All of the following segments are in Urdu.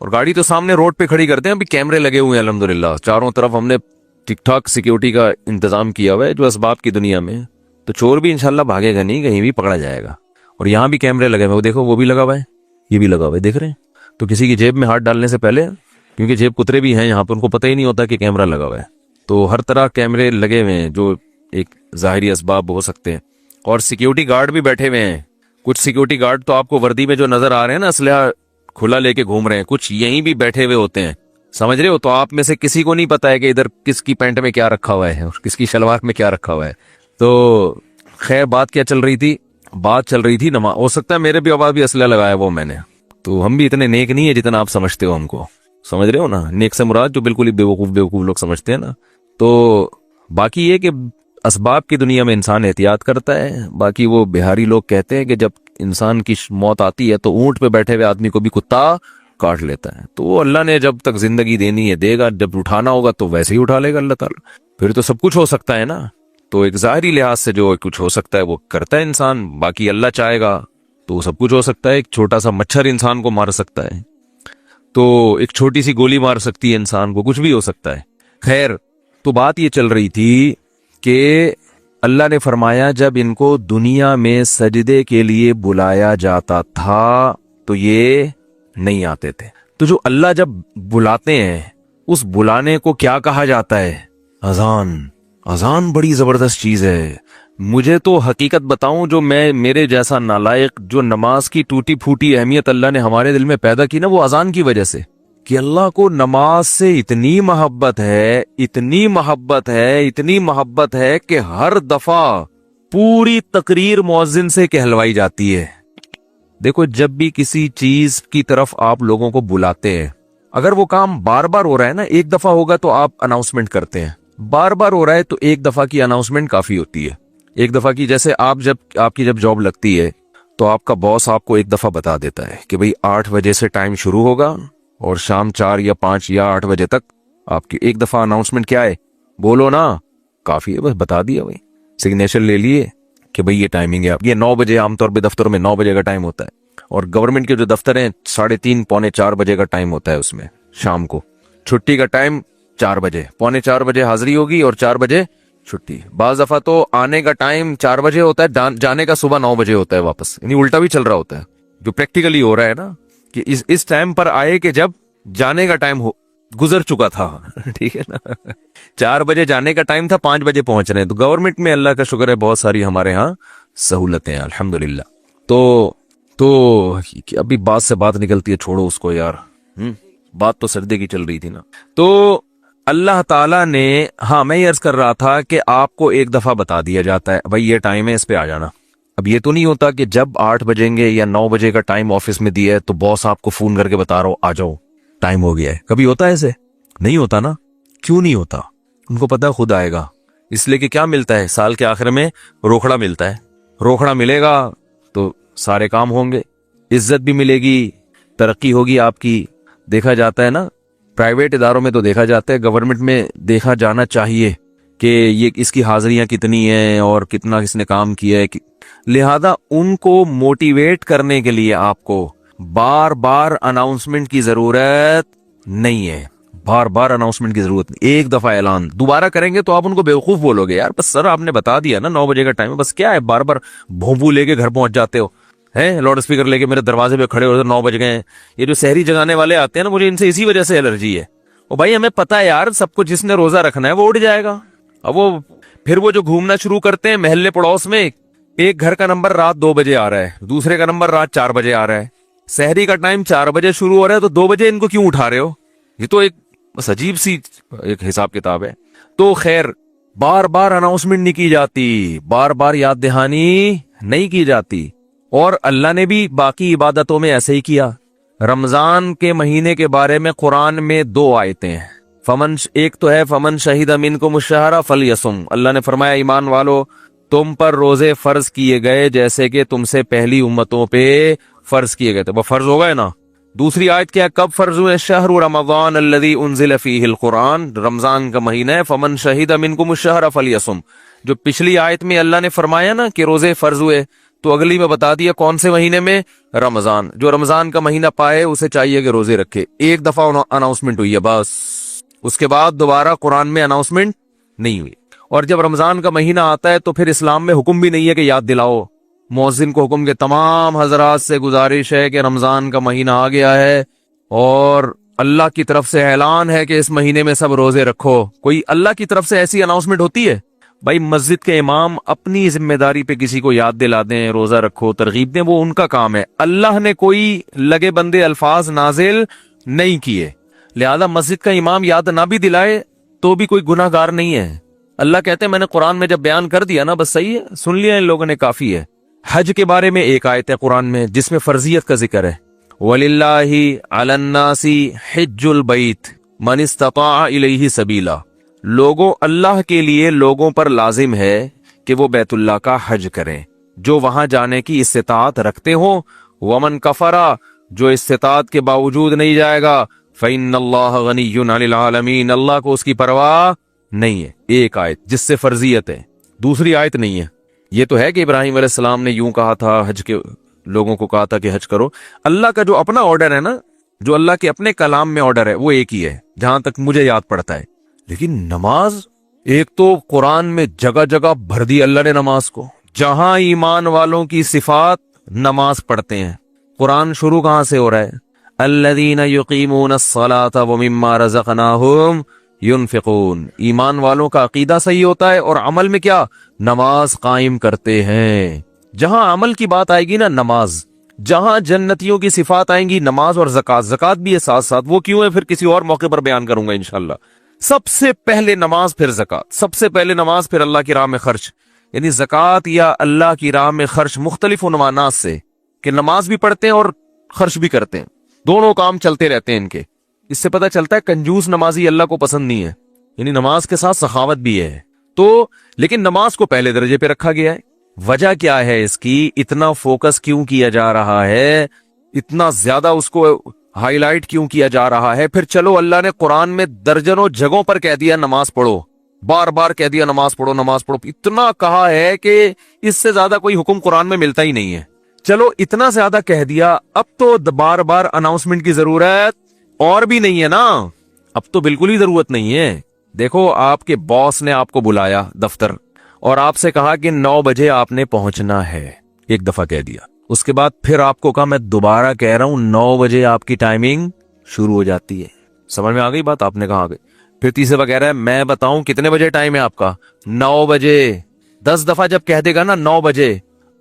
اور گاڑی تو سامنے روڈ پہ کھڑی کرتے ہیں, ابھی کیمرے لگے ہوئے ہیں الحمدللہ چاروں طرف, ہم نے ٹھیک ٹھاک سیکیورٹی کا انتظام کیا ہوا ہے جو اسباب کی دنیا میں, تو چور بھی انشاءاللہ بھاگے گا نہیں, کہیں بھی پکڑا جائے گا. اور یہاں بھی کیمرے لگے ہوئے, وہ دیکھو وہ بھی لگا ہوا ہے, یہ بھی لگا ہوا ہے, دیکھ رہے ہیں. تو کسی کی جیب میں ہاتھ ڈالنے سے پہلے, کیونکہ جیب کترے بھی ہیں یہاں پہ, ان کو پتہ ہی نہیں ہوتا کہ کیمرہ لگا ہوا ہے, تو ہر طرح کیمرے لگے ہوئے ہیں جو ایک ظاہری اسباب ہو سکتے ہیں. اور سیکیورٹی گارڈ بھی بیٹھے ہوئے ہیں, کچھ سیکیورٹی گارڈ تو آپ کو وردی میں جو نظر آ رہے ہیں نا, اسلحہ کھلا لے کے گھوم رہے ہیں, کچھ یہیں بھی بیٹھے ہوئے ہوتے ہیں, سمجھ رہے ہو. تو آپ میں سے کسی کو نہیں پتا ہے کہ ادھر کس کی پینٹ میں کیا رکھا ہوا ہے اور کس کی شلوار میں کیا رکھا ہوا ہے. تو خیر بات کیا چل رہی تھی, بات چل رہی تھی نماز. ہو سکتا ہے میرے بھی آواز بھی اسلحہ لگایا وہ میں نے, تو ہم بھی اتنے نیک نہیں ہے جتنا آپ سمجھتے ہو ہم کو, سمجھ رہے ہو نا. نیک سے مراد جو بالکل ہی بیوقوف لوگ سمجھتے ہیں نا. تو باقی یہ کہ اسباب کی دنیا میں انسان احتیاط کرتا ہے. باقی وہ بہاری لوگ کہتے ہیں کہ جب انسان کی موت آتی ہے تو اونٹ پہ بیٹھے ہوئے آدمی کو بھی کتا کاٹ لیتا ہے. تو وہ اللہ نے جب تک زندگی دینی ہے دے گا, جب اٹھانا ہوگا تو ویسے ہی اٹھا لے گا اللہ تعالیٰ. پھر تو سب کچھ ہو سکتا ہے نا. تو ایک ظاہری لحاظ سے جو کچھ ہو سکتا ہے وہ کرتا ہے انسان, باقی اللہ چاہے گا تو سب کچھ ہو سکتا ہے. ایک چھوٹا سا مچھر انسان کو مار سکتا ہے, تو ایک چھوٹی سی گولی مار سکتی ہے انسان کو, کچھ بھی ہو سکتا ہے. خیر تو بات یہ چل رہی تھی کہ اللہ نے فرمایا جب ان کو دنیا میں سجدے کے لیے بلایا جاتا تھا تو یہ نہیں آتے تھے. تو جو اللہ جب بلاتے ہیں اس بلانے کو کیا کہا جاتا ہے؟ اذان. اذان بڑی زبردست چیز ہے. مجھے تو حقیقت بتاؤں, جو میرے جیسا نالائق جو نماز کی ٹوٹی پھوٹی اہمیت اللہ نے ہمارے دل میں پیدا کی نا, وہ اذان کی وجہ سے, کہ اللہ کو نماز سے اتنی محبت ہے, اتنی محبت ہے, اتنی محبت ہے کہ ہر دفعہ پوری تقریر مؤذن سے کہلوائی جاتی ہے. دیکھو جب بھی کسی چیز کی طرف آپ لوگوں کو بلاتے ہیں, اگر وہ کام بار بار ہو رہا ہے نا, ایک دفعہ ہوگا تو آپ اناؤنسمنٹ کرتے ہیں, بار بار ہو رہا ہے تو ایک دفعہ کی اناؤنسمنٹ کافی ہوتی ہے. ایک دفعہ کی, جیسے آپ کی جب جاب لگتی ہے تو آپ کا باس آپ کو ایک دفعہ بتا دیتا ہے کہ بھئی 8 بجے سے ٹائم شروع ہوگا اور شام 4 یا 5 یا 8 بجے تک آپ کی ایک دفعہ اناؤنسمنٹ کیا ہے, بولو نا, کافی ہے, بس بتا دیا بھائی, سگنیچر لے لیے کہ بھئی یہ ٹائمنگ ہے. یہ 9 بجے عام طور پہ دفتروں میں 9 بجے کا ٹائم ہوتا ہے, اور گورنمنٹ کے جو دفتر ہیں 3:30 پونے 4 بجے کا ٹائم ہوتا ہے اس میں شام کو. چھٹی کا ٹائم 4 بجے, پونے 4 بجے حاضری ہوگی اور 4 بجے چھٹی. بعض دفعہ تو آنے کا ٹائم 4 بجے ہوتا ہے, جانے کا صبح 9 بجے ہوتا ہے واپس, یعنی الٹا بھی چل رہا ہوتا ہے. جو پریکٹیکلی ہو رہا ہے نا کہ اس ٹائم پر آئے کہ جب جانے کا ٹائم گزر چکا تھا. ٹھیک ہے نا, 4 بجے جانے کا ٹائم تھا, 5 بجے پہنچ رہے ہیں. تو گورنمنٹ میں اللہ کا شکر ہے بہت ساری ہمارے ہاں سہولتیں ہیں الحمدللہ. تو ابھی بات سے بات نکلتی ہے, چھوڑو اس کو یار, بات تو سردے کی چل رہی تھی نا. تو اللہ تعالیٰ نے, ہاں میں یہ عرض کر رہا تھا کہ آپ کو ایک دفعہ بتا دیا جاتا ہے بھائی یہ ٹائم ہے, اس پہ آ جانا. اب یہ تو نہیں ہوتا کہ جب 8 بجیں گے یا 9 بجے کا ٹائم آفس میں دیا ہے تو باس آپ کو فون کر کے بتا رہا ہو آ جاؤ ٹائم ہو گیا ہے. کبھی ہوتا ہے ایسے؟ نہیں ہوتا نا. کیوں نہیں ہوتا؟ ان کو پتا خود آئے گا. اس لیے کہ کیا ملتا ہے سال کے آخر میں؟ روکڑا ملتا ہے. روکڑا ملے گا تو سارے کام ہوں گے, عزت بھی ملے گی, ترقی ہوگی آپ کی. دیکھا جاتا ہے نا, پرائیویٹ اداروں میں تو دیکھا جاتا ہے, گورنمنٹ میں دیکھا جانا چاہیے کہ یہ اس کی حاضریاں کتنی ہیں اور کتنا اس نے کام کیا ہے. لہذا ان کو موٹیویٹ کرنے کے لیے آپ کو بار بار اناؤنسمنٹ کی ضرورت نہیں ہے. بار بار اناؤنسمنٹ کی ضرورت نہیں. ایک دفعہ اعلان دوبارہ کریں گے تو آپ ان کو بیوقوف بولو گے, یار بس سر آپ نے بتا دیا نا 9 بجے کا ٹائم ہے, بس کیا ہے بار بار بھونبو لے کے گھر پہنچ جاتے ہو ہیں, لاؤڈ اسپیکر لے کے میرے دروازے پہ کھڑے ہو 9 بج گئے ہیں. یہ جو شہری جگانے والے آتے ہیں نا, مجھے ان سے اسی وجہ سے الرجی ہے. او بھائی ہمیں پتا ہے یار, سب کو جس نے روزہ رکھنا ہے وہ اٹھ جائے گا. اب وہ پھر وہ جو گھومنا شروع کرتے ہیں محلے پڑوس میں, ایک گھر کا نمبر رات 2 بجے آ رہا ہے, دوسرے کا نمبر رات 4 بجے آ رہا ہے. شہری کا ٹائم 4 بجے شروع ہو رہا ہے تو 2 بجے ان کو کیوں اٹھا رہے ہو؟ یہ تو ایک بس عجیب سی ایک حساب کتاب ہے. تو خیر بار بار اناؤنسمنٹ نہیں کی جاتی, بار بار یاد دہانی نہیں کی جاتی. اور اللہ نے بھی باقی عبادتوں میں ایسے ہی کیا. رمضان کے مہینے کے بارے میں قرآن میں 2 آیتیں ہیں. ایک تو ہے فمن شہید منکم الشہر فلیصم. اللہ نے فرمایا ایمان والو تم پر روزے فرض کیے گئے جیسے کہ تم سے پہلی امتوں پہ فرض کیے گئے تھے. وہ فرض ہو گئے نا. دوسری آیت کیا, کب فرض ہوئے؟ شہر رمضان الذی انزل فیہ القرآن, رمضان کا مہینہ ہے. فمن شہید منکم الشہر فلیصم. جو پچھلی آیت میں اللہ نے فرمایا نا کہ روزے فرض ہوئے, تو اگلی میں بتا دیا کون سے مہینے میں؟ رمضان. جو رمضان کا مہینہ پائے اسے چاہیے کہ روزے رکھے. ایک دفعہ اناؤنسمنٹ ہوئی ہے بس, اس کے بعد دوبارہ قرآن میں اناؤنسمنٹ نہیں ہوئی. اور جب رمضان کا مہینہ آتا ہے تو پھر اسلام میں حکم بھی نہیں ہے کہ یاد دلاؤ. مؤذن کو حکم کے تمام حضرات سے گزارش ہے کہ رمضان کا مہینہ آ گیا ہے اور اللہ کی طرف سے اعلان ہے کہ اس مہینے میں سب روزے رکھو. کوئی اللہ کی طرف سے ایسی اناؤنسمنٹ ہوتی ہے؟ بھائی مسجد کے امام اپنی ذمہ داری پہ کسی کو یاد دلا دیں, روزہ رکھو, ترغیب دیں, وہ ان کا کام ہے. اللہ نے کوئی لگے بندے الفاظ نازل نہیں کیے, لہذا مسجد کا امام یاد نہ بھی دلائے تو بھی کوئی گناہ گار نہیں ہے. اللہ کہتے ہیں میں نے قرآن میں جب بیان کر دیا نا بس صحیح ہے, سن لیا ان لوگوں نے, کافی ہے. حج کے بارے میں ایک آیت ہے قرآن میں جس میں فرضیت کا ذکر ہے. وَلِلَّهِ عَلَى النَّاسِ حِجُّ الْبَيْتِ مَنِ اسْتَطَاعَ إِلَيْهِ سَبِيلًا. لوگوں, اللہ کے لیے لوگوں پر لازم ہے کہ وہ بیت اللہ کا حج کریں جو وہاں جانے کی استطاعت رکھتے ہوں. وَمَنْ كَفَرَ, جو استطاعت کے باوجود نہیں جائے گا, فَإِنَّ اللَّهَ غَنِيٌّ عَنِ الْعَالَمِينَ, اللہ کو اس کی پرواہ نہیں ہے. ایک آیت جس سے فرضیت ہے, دوسری آیت نہیں ہے. یہ تو ہے کہ ابراہیم علیہ السلام نے یوں کہا تھا, حج کے لوگوں کو کہا تھا کہ حج کرو. اللہ کا جو اپنا آرڈر ہے نا, جو اللہ کے اپنے کلام میں آرڈر ہے وہ ایک ہی ہے جہاں تک مجھے یاد پڑتا ہے. لیکن نماز, ایک تو قرآن میں جگہ جگہ بھر دی اللہ نے نماز کو, جہاں ایمان والوں کی صفات نماز پڑھتے ہیں. قرآن شروع کہاں سے ہو رہا ہے؟ الذین یقیمون الصلاة ومما رزقناہم ينفقون. ایمان والوں کا عقیدہ صحیح ہوتا ہے اور عمل میں کیا؟ نماز قائم کرتے ہیں. جہاں عمل کی بات آئے گی نا نماز, جہاں جنتیوں کی صفات آئیں گی نماز اور زکوٰۃ. زکوٰۃ بھی ہے ساتھ ساتھ, وہ کیوں ہے پھر کسی اور موقع پر بیان کروں گا انشاءاللہ. سب سے پہلے نماز پھر زکوٰۃ, سب سے پہلے نماز پھر اللہ کی راہ میں خرچ. یعنی زکوٰۃ یا اللہ کی راہ میں خرچ مختلف عنوانات سے, کہ نماز بھی پڑھتے ہیں اور خرچ بھی کرتے ہیں, دونوں کام چلتے رہتے ہیں ان کے. اس سے پتہ چلتا ہے کنجوس نمازی اللہ کو پسند نہیں ہے, یعنی نماز کے ساتھ سخاوت بھی ہے. تو لیکن نماز کو پہلے درجے پہ رکھا گیا ہے. وجہ کیا ہے اس کی؟ اتنا فوکس کیوں کیا جا رہا ہے, اتنا زیادہ اس کو ہائی لائٹ کیوں کیا جا رہا ہے؟ پھر چلو اللہ نے قرآن میں درجنوں جگہوں پر کہہ دیا نماز پڑھو, بار بار کہہ دیا نماز پڑھو نماز پڑھو, اتنا کہا ہے کہ اس سے زیادہ کوئی حکم قرآن میں ملتا ہی نہیں ہے. چلو اتنا زیادہ کہہ دیا, اب تو بار بار اناؤنسمنٹ کی ضرورت اور بھی نہیں ہے نا. اب تو بالکل ہی ضرورت نہیں ہے. دیکھو آپ کے باس نے آپ کو بلایا دفتر اور آپ سے کہا کہ 9 بجے آپ نے پہنچنا ہے, ایک دفعہ کہہ دیا. اس کے بعد پھر آپ کو کہا میں دوبارہ کہہ رہا ہوں 9 بجے آپ کی ٹائمنگ شروع ہو جاتی ہے. سمجھ میں آ گئی بات؟ آپ نے کہا. پھر تیسرے دفعہ کہہ رہا ہے میں بتاؤں کتنے بجے ٹائم ہے آپ کا؟ 9 بجے. 10 دفعہ جب کہہ دے گا نا 9 بجے,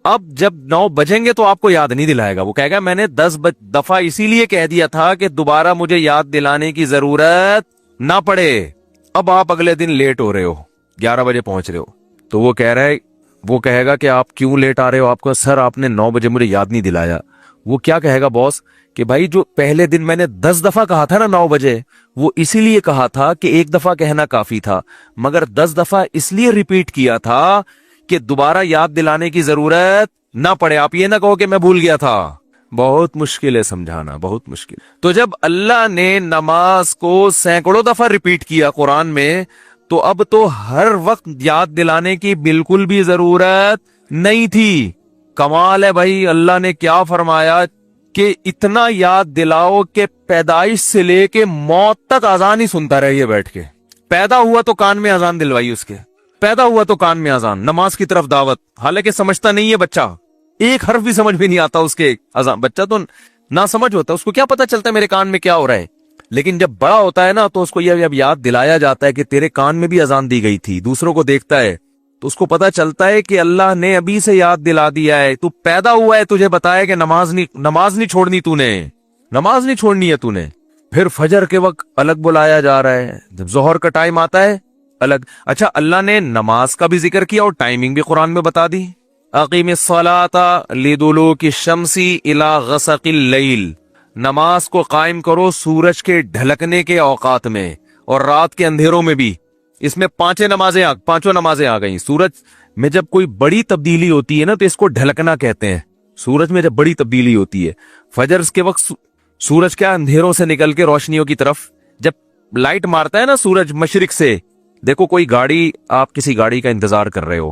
اب جب 9 بجیں گے تو آپ کو یاد نہیں دلائے گا. وہ کہے گا میں نے 10 دفعہ اسی لیے کہہ دیا تھا کہ دوبارہ مجھے یاد دلانے کی ضرورت نہ پڑے. اب آپ اگلے دن لیٹ ہو رہے ہو, 11 بجے پہنچ رہے ہو, تو وہ کہہ رہا ہے, وہ کہے گا کہ آپ کیوں لیٹ آ رہے ہو؟ آپ کو سر آپ نے 9 بجے مجھے یاد نہیں دلایا. وہ کیا کہے گا باس کہ بھائی جو پہلے دن میں نے 10 دفعہ کہا تھا نا 9 بجے, وہ اسی لیے کہا تھا کہ ایک دفعہ کہنا کافی تھا, مگر 10 دفعہ اس لیے ریپیٹ کیا تھا کہ دوبارہ یاد دلانے کی ضرورت نہ پڑے. آپ یہ نہ کہو کہ میں بھول گیا تھا. بہت مشکل ہے سمجھانا, بہت مشکل. تو جب اللہ نے نماز کو سینکڑوں دفعہ ریپیٹ کیا قرآن میں, تو اب تو ہر وقت یاد دلانے کی بالکل بھی ضرورت نہیں تھی. کمال ہے بھائی, اللہ نے کیا فرمایا کہ اتنا یاد دلاؤ کہ پیدائش سے لے کے موت تک اذان ہی سنتا رہیے بیٹھ کے. پیدا ہوا تو کان میں اذان دلوائی اس کے, پیدا ہوا تو کان میں اذان, نماز کی طرف دعوت. حالانکہ سمجھتا نہیں ہے بچہ, ایک حرف بھی سمجھ بھی نہیں آتا اس کے اذان. بچہ تو نہ سمجھ ہوتا, اس کو کیا پتا چلتا ہے میرے کان میں کیا ہو رہا ہے. لیکن جب بڑا ہوتا ہے نا تو اس کو یہ اب یاد دلایا جاتا ہے کہ تیرے کان میں بھی اذان دی گئی تھی. دوسروں کو دیکھتا ہے تو اس کو پتا چلتا ہے کہ اللہ نے ابھی سے یاد دلا دیا ہے. تو پیدا ہوا ہے تجھے بتایا کہ نماز نہیں چھوڑنی, تو نے نماز نہیں چھوڑنی ہے تو نے. پھر فجر کے وقت الگ بلایا جا رہا ہے, جب ظہر کا ٹائم آتا ہے الگ. اچھا, اللہ نے نماز کا بھی ذکر کیا اور ٹائمنگ بھی قرآن میں بتا دی. اقیم الصلاۃ لدلوک الشمس الی غسق اللیل, نماز کو قائم کرو سورج کے ڈھلکنے کے اوقات میں اور رات کے اندھیروں میں بھی. اس میں پانچوں نمازیں آ گئیں. سورج میں جب کوئی بڑی تبدیلی ہوتی ہے نا تو اس کو ڈھلکنا کہتے ہیں. سورج میں جب بڑی تبدیلی ہوتی ہے, فجر کے وقت سورج کیا اندھیروں سے نکل کے روشنیوں کی طرف جب لائٹ مارتا ہے نا سورج مشرق سے. دیکھو کوئی گاڑی, آپ کسی گاڑی کا انتظار کر رہے ہو,